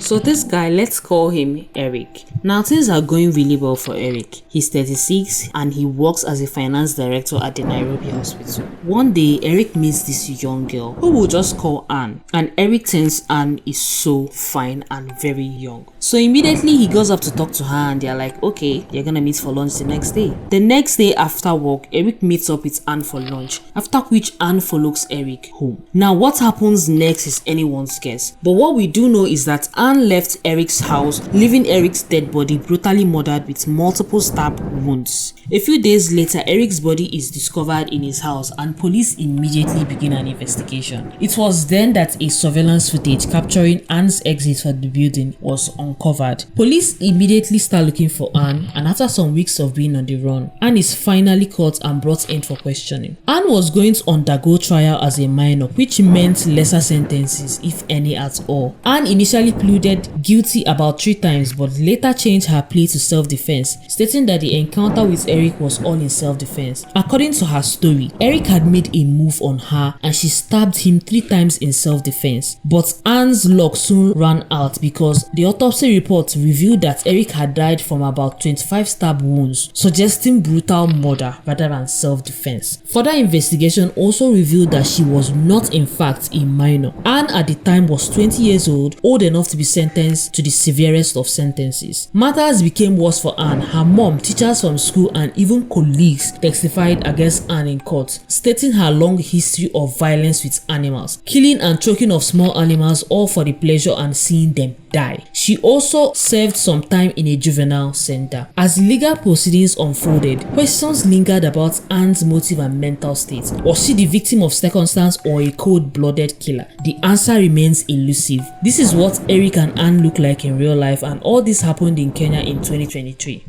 So this guy, let's call him Eric. Now things are going really well for Eric. He's 36 and he works as a finance director at the Nairobi hospital. One day, Eric meets this young girl who we'll just call Anne, and Eric thinks Anne is so fine and very young. So immediately he goes up to talk to her and they're like, okay, they're gonna meet for lunch the next day. The next day after work, Eric meets up with Anne for lunch, after which Anne follows Eric home. Now what happens next is anyone's guess, but what we do know is that Anne left Eric's house, leaving Eric's dead body brutally murdered with multiple stab wounds. A few days later, Eric's body is discovered in his house and police immediately begin an investigation. It was then that a surveillance footage capturing Anne's exit from the building was uncovered. Police immediately start looking for Anne, and after some weeks of being on the run, Anne is finally caught and brought in for questioning. Anne was going to undergo trial as a minor, which meant lesser sentences, if any at all. Anne initially pleaded guilty about 3 times but later changed her plea to self-defense, stating that the encounter with Eric was all in self-defense. According to her story, Eric had made a move on her and she stabbed him 3 times in self-defense. But Anne's luck soon ran out because the autopsy report revealed that Eric had died from about 25 stab wounds, suggesting brutal murder rather than self-defense. Further investigation also revealed that she was not in fact a minor. Anne at the time was 20 years old enough to be sentenced to the severest of sentences. Matters became worse for Anne. Her mom, teachers from school and even colleagues testified against Anne in court, stating her long history of violence with animals, killing and choking of small animals all for the pleasure and seeing them die. She also served some time in a juvenile center. As legal proceedings unfolded, questions lingered about Anne's motive and mental state. Was she the victim of circumstance or a cold-blooded killer? The answer remains elusive. This is what Eric and Anne look like in real life, and all this happened in Kenya in 2023.